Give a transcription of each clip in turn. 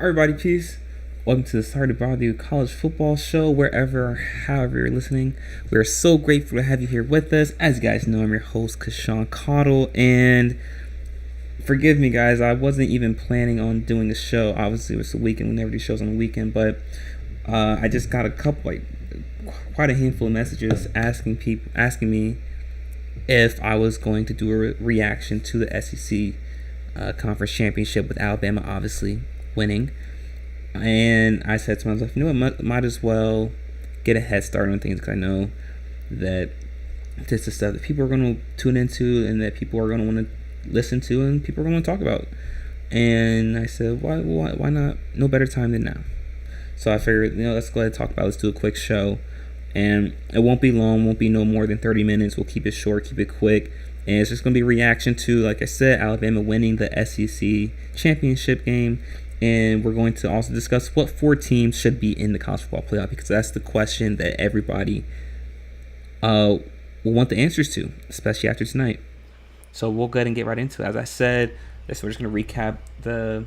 Everybody, peace. Welcome to the Sorry to Bother You College Football Show, wherever or however you're listening. We are so grateful to have you here with us. As you guys know, I'm your host, Casuan, and forgive me, guys, I wasn't even planning on doing the show. Obviously, it was the weekend. We never do shows on the weekend, but I just got quite a handful of messages asking me if I was going to do a reaction to the SEC conference championship with Alabama obviously winning. And I said to myself, you know what, might as well get a head start on things, because I know that this is stuff that people are going to tune into and that people are going to want to listen to and people are going to talk about. And I said, why not? No better time than now. So I figured, let's go ahead and talk about it. Let's do a quick show. And it won't be long, won't be no more than 30 minutes. We'll keep it short, keep it quick. And it's just going to be a reaction to, like I said, Alabama winning the SEC championship game. And we're going to also discuss what 4 teams should be in the college football playoff, because that's the question that everybody will want the answers to, especially after tonight. So we'll go ahead and get right into it. As I said, we're just going to recap the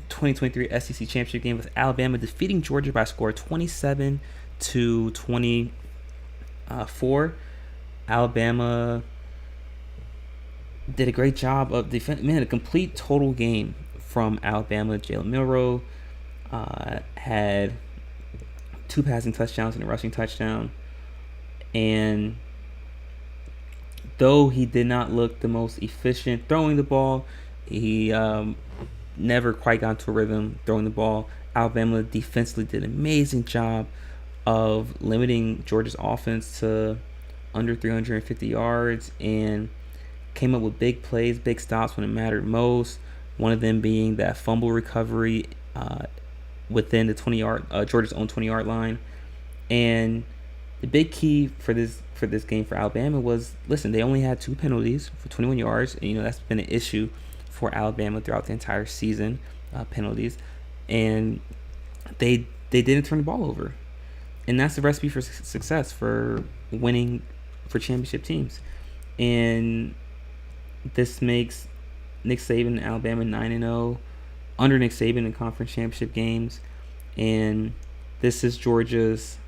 2023 SEC championship game with Alabama defeating Georgia by a score of 27-24. Alabama did a great job of defending. A complete total game from Alabama. Jalen Milroe had 2 passing touchdowns and a rushing touchdown. And though he did not look the most efficient throwing the ball, he never quite got into a rhythm throwing the ball. Alabama defensively did an amazing job of limiting Georgia's offense to under 350 yards and came up with big plays, big stops when it mattered most. One of them being that fumble recovery within the 20-yard Georgia's own 20-yard line. And the big key for this game for Alabama was, they only had 2 penalties for 21 yards. And, that's been an issue for Alabama throughout the entire season, penalties. And they didn't turn the ball over. And that's the recipe for success for winning for championship teams. And this makes Nick Saban and Alabama 9-0 under Nick Saban in conference championship games. And this is Georgia's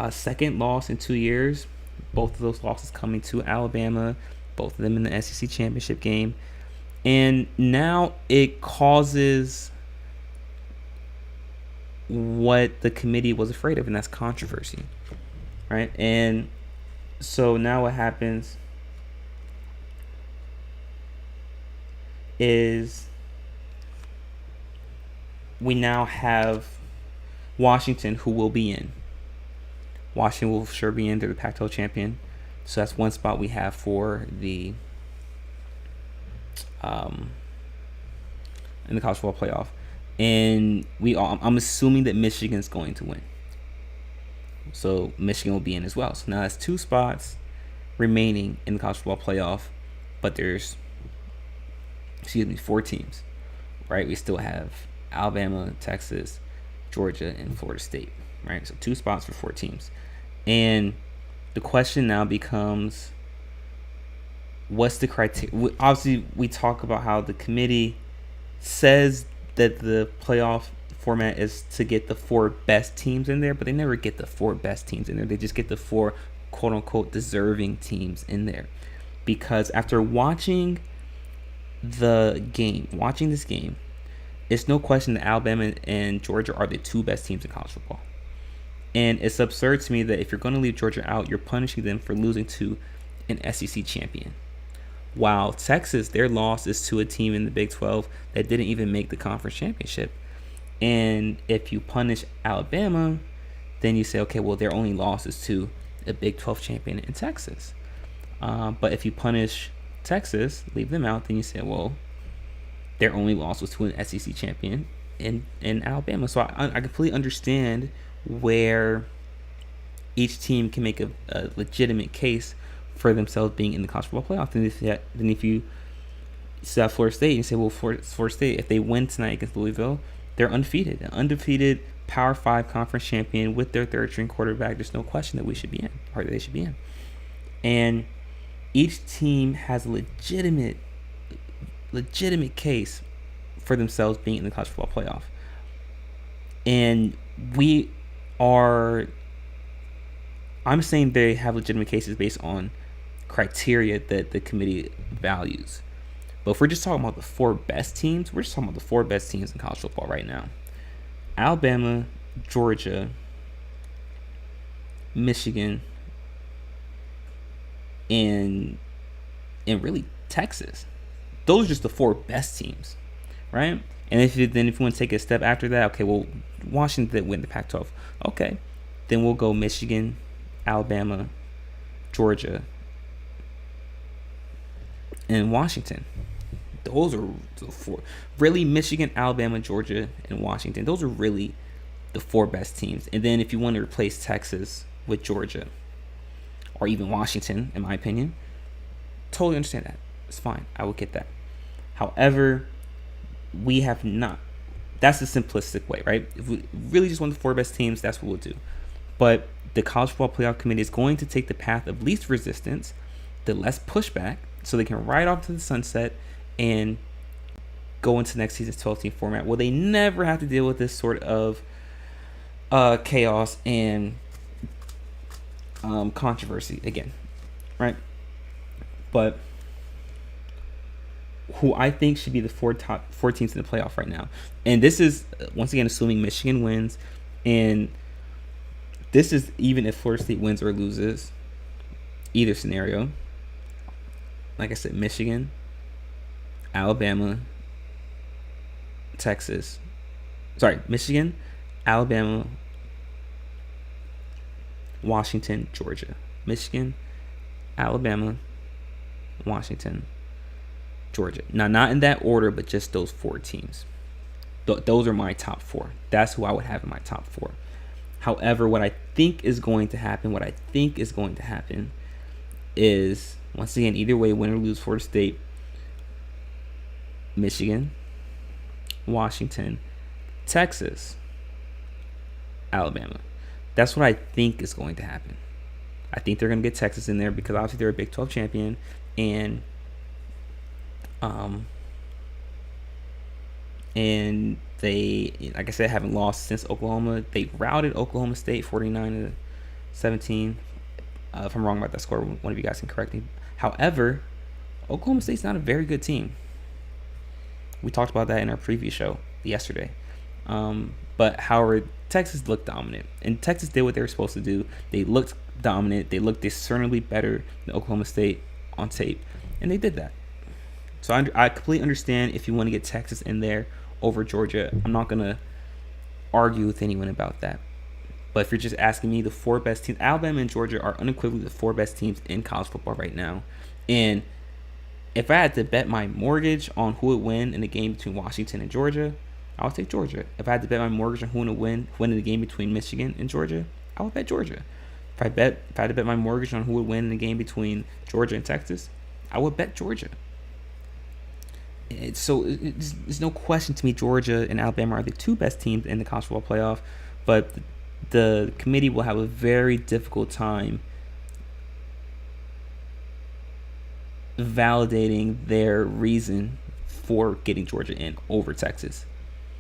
second loss in 2 years. Both of those losses coming to Alabama, both of them in the SEC championship game. And now it causes what the committee was afraid of, and that's controversy, right? And so now what happens is we now have Washington, who will be in. Washington will sure be in. They're the Pac-12 champion. So that's one spot we have for the in the college football playoff. And I'm assuming that Michigan's going to win. So Michigan will be in as well. So now that's 2 spots remaining in the college football playoff, but there's 4 teams, right? We still have Alabama, Texas, Georgia, and Florida State, right? So 2 spots for 4 teams. And the question now becomes, what's the criteria? Obviously, we talk about how the committee says that the playoff format is to get the 4 best teams in there, but they never get the 4 best teams in there. They just get the 4 quote-unquote deserving teams in there. Because after watching this game, it's no question that Alabama and Georgia are the 2 best teams in college football. And it's absurd to me that if you're going to leave Georgia out, you're punishing them for losing to an SEC champion. While Texas, their loss is to a team in the Big 12 that didn't even make the conference championship. And if you punish Alabama, then you say, okay, well, their only loss is to a Big 12 champion in Texas. But if you punish Texas, leave them out, then you say, well, their only loss was to an SEC champion in Alabama. So I completely understand where each team can make a legitimate case for themselves being in the college football playoff. Then if you set Florida State and you say, well, Florida State, if they win tonight against Louisville, they're undefeated. An undefeated Power 5 conference champion with their third-string quarterback. There's no question that we should be in, or that they should be in. And each team has a legitimate legitimate case for themselves being in the college football playoff. And I'm saying they have legitimate cases based on criteria that the committee values. But if we're just talking about the 4 best teams, we're just talking about the 4 best teams in college football right now. Alabama, Georgia, Michigan, and really Texas. Those are just the 4 best teams, right? And if you want to take a step after that, okay, well, Washington did win the Pac-12. Okay, then we'll go Michigan, Alabama, Georgia, and Washington. Those are the 4. Really, Michigan, Alabama, Georgia, and Washington. Those are really the 4 best teams. And then if you want to replace Texas with Georgia, or even Washington, in my opinion, totally understand that. It's fine. I will get that. However, we have not. That's the simplistic way, right? If we really just want the 4 best teams, that's what we'll do. But the College Football Playoff Committee is going to take the path of least resistance, the less pushback, so they can ride off to the sunset and go into next season's 12-team format, where they never have to deal with this sort of chaos and controversy again, right? But who I think should be the 4 teams in the playoff right now, and this is once again assuming Michigan wins, and this is even if Florida State wins or loses, either scenario. Like I said, Michigan, Alabama, Michigan, Alabama, Washington, Georgia. Michigan, Alabama, Washington, Georgia. Now, not in that order, but just those 4 teams. Those are my top 4. That's who I would have in my top 4. However, what I think is going to happen is, once again, either way, win or lose, Florida State, Michigan, Washington, Texas, Alabama. That's what I think is going to happen. I think they're going to get Texas in there because obviously they're a Big 12 champion, and they, like I said, haven't lost since Oklahoma. They routed Oklahoma State 49-17. If I'm wrong about that score, one of you guys can correct me. However, Oklahoma State's not a very good team. We talked about that in our previous show yesterday. But however, Texas looked dominant, and Texas did what they were supposed to do. They looked dominant. They looked discernibly better than Oklahoma State on tape, and they did that. So I completely understand if you want to get Texas in there over Georgia. I'm not going to argue with anyone about that. But if you're just asking me, the 4 best teams, Alabama and Georgia are unequivocally the 4 best teams in college football right now. And if I had to bet my mortgage on who would win in the game between Washington and Georgia, I would take Georgia. If I had to bet my mortgage on who would win in the game between Michigan and Georgia, I would bet Georgia. If I had to bet my mortgage on who would win in the game between Georgia and Texas, I would bet Georgia. So there's no question to me Georgia and Alabama are the 2 best teams in the college football playoff, but the committee will have a very difficult time validating their reason for getting Georgia in over Texas,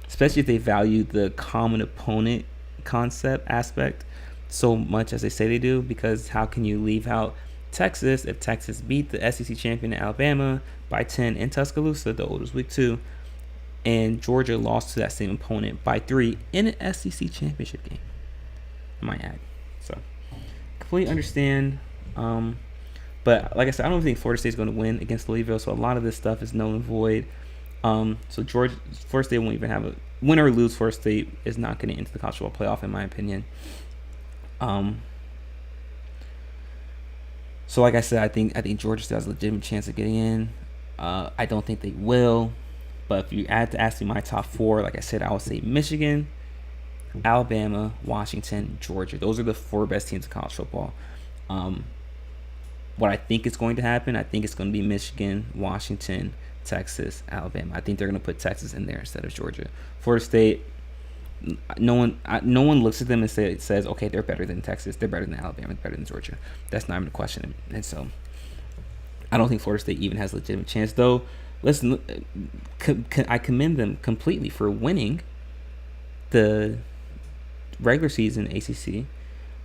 especially if they value the common opponent concept aspect so much as they say they do, because how can you leave out Texas if Texas beat the SEC champion Alabama by 10 in Tuscaloosa, the oldest week 2, and Georgia lost to that same opponent by 3 in an SEC championship game, I might add. So completely understand. But like I said, I don't think Florida State's going to win against Louisville, so a lot of this stuff is null and void. So Florida State won't even have a win or lose. Florida State is not going to enter the college football playoff, in my opinion. So like I said, I think Georgia still has a legitimate chance of getting in. I don't think they will, but if you had to ask me my top 4, like I said, I would say Michigan, Alabama, Washington, Georgia. Those are the 4 best teams in college football. What I think is going to happen, I think it's going to be Michigan, Washington, Texas, Alabama. I think they're going to put Texas in there instead of Georgia. Florida State, no one looks at them and says, okay, they're better than Texas, they're better than Alabama, they're better than Georgia. That's not even a question. And so I don't think Florida State even has a legitimate chance, though. Listen, I commend them completely for winning the regular season ACC,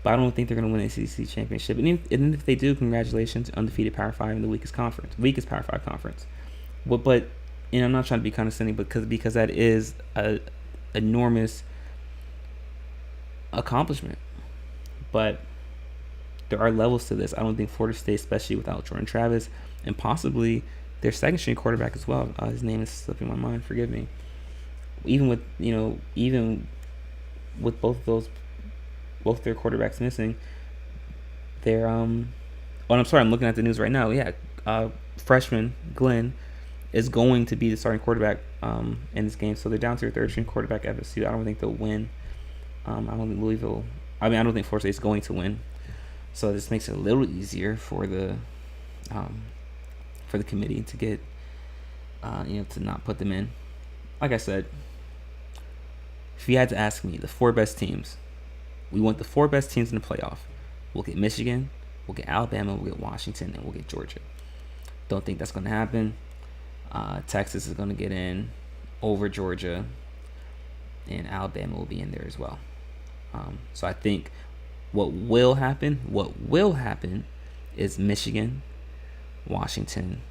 but I don't think they're going to win the ACC championship. And if they do, congratulations, undefeated Power 5 in the weakest Power 5 conference. But I'm not trying to be condescending, because that is a enormous accomplishment. But there are levels to this. I don't think Florida State, especially without Jordan Travis and possibly their second string quarterback as well. His name is slipping my mind. Forgive me. Even with both their quarterbacks missing, they're I'm sorry, I'm looking at the news right now. Yeah, freshman Glenn is going to be the starting quarterback in this game. So they're down to their third string quarterback, FSU. I don't think they'll win. I don't think Florida State's going to win. So this makes it a little easier for the committee to get to not put them in. Like I said, if you had to ask me, the four best teams, we want the four best teams in the playoff. We'll get Michigan, we'll get Alabama, we'll get Washington, and we'll get Georgia. Don't think that's going to happen. Texas is going to get in over Georgia, and Alabama will be in there as well. So I think what will happen is Michigan, Washington,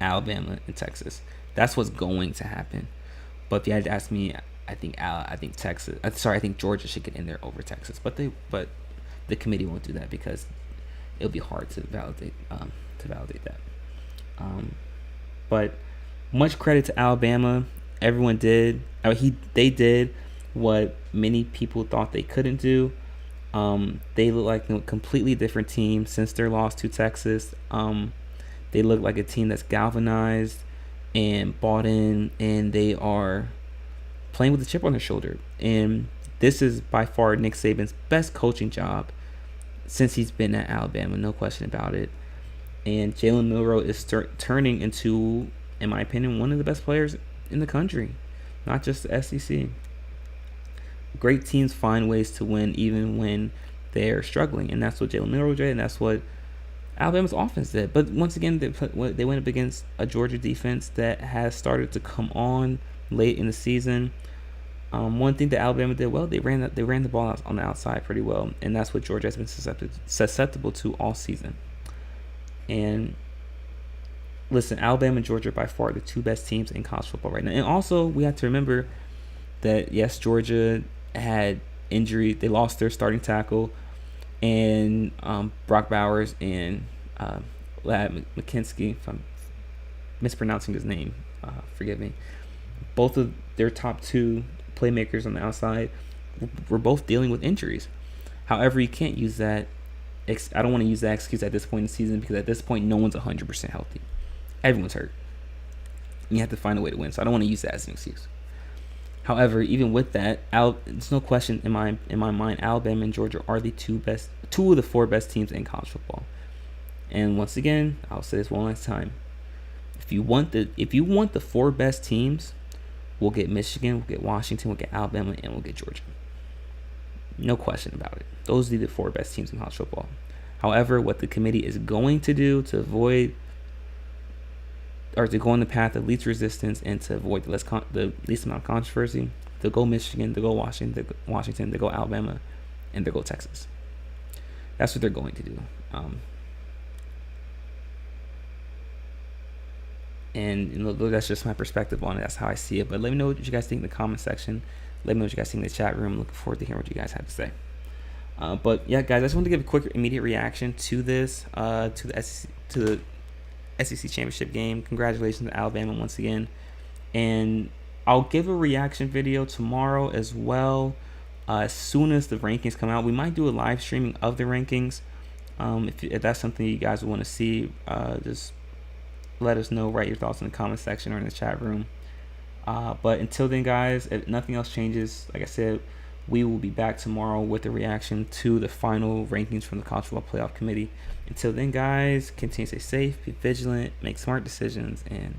Alabama, and Texas. That's what's going to happen. But if you had to ask me, I think Georgia should get in there over Texas. But the committee won't do that because it'll be hard to validate that. But much credit to Alabama. Everyone did. They did what many people thought they couldn't do. They look like a completely different team since their loss to Texas. They look like a team that's galvanized and bought in, and they are playing with a chip on their shoulder. And this is by far Nick Saban's best coaching job since he's been at Alabama, no question about it. And Jalen Milroe is turning into, in my opinion, one of the best players in the country, not just the SEC. Great teams find ways to win even when they're struggling, and that's what Jalen Milroe did, and that's what Alabama's offense did. But once again, they went up against a Georgia defense that has started to come on late in the season. One thing that Alabama did well, they ran the ball out on the outside pretty well, and that's what Georgia has been susceptible to all season. And listen, Alabama and Georgia are by far the two best teams in college football right now. And also, we have to remember that, yes, Georgia had injury. They lost their starting tackle, and Brock Bowers and Lad McKinsky, if I'm mispronouncing his name, forgive me. Both of their top two playmakers on the outside were both dealing with injuries. However, you can't use that. I don't want to use that excuse at this point in the season, because at this point, no one's 100% healthy. Everyone's hurt. You have to find a way to win. So I don't want to use that as an excuse. However, even with that, there's no question in my mind, Alabama and Georgia are the two of the four best teams in college football. And once again, I'll say this one last time: if you want the four best teams, we'll get Michigan, we'll get Washington, we'll get Alabama, and we'll get Georgia. No question about it. Those are the four best teams in college football. However, what the committee is going to do to avoid, or to go on the path of least resistance and to avoid the least amount of controversy, they'll go Michigan, they'll go Washington, they'll go Alabama, and they'll go Texas. That's what they're going to do. And that's just my perspective on it. That's how I see it. But let me know what you guys think in the comment section. Let me know what you guys think in the chat room. I'm looking forward to hearing what you guys have to say. But yeah, guys, I just want to give a quick, immediate reaction to this, to the SEC championship game. Congratulations to Alabama once again. And I'll give a reaction video tomorrow as well. As soon as the rankings come out, we might do a live streaming of the rankings. If that's something you guys want to see, just let us know. Write your thoughts in the comment section or in the chat room. But until then, guys, if nothing else changes, like I said, we will be back tomorrow with a reaction to the final rankings from the College Football Playoff Committee. Until then, guys, continue to stay safe, be vigilant, make smart decisions, and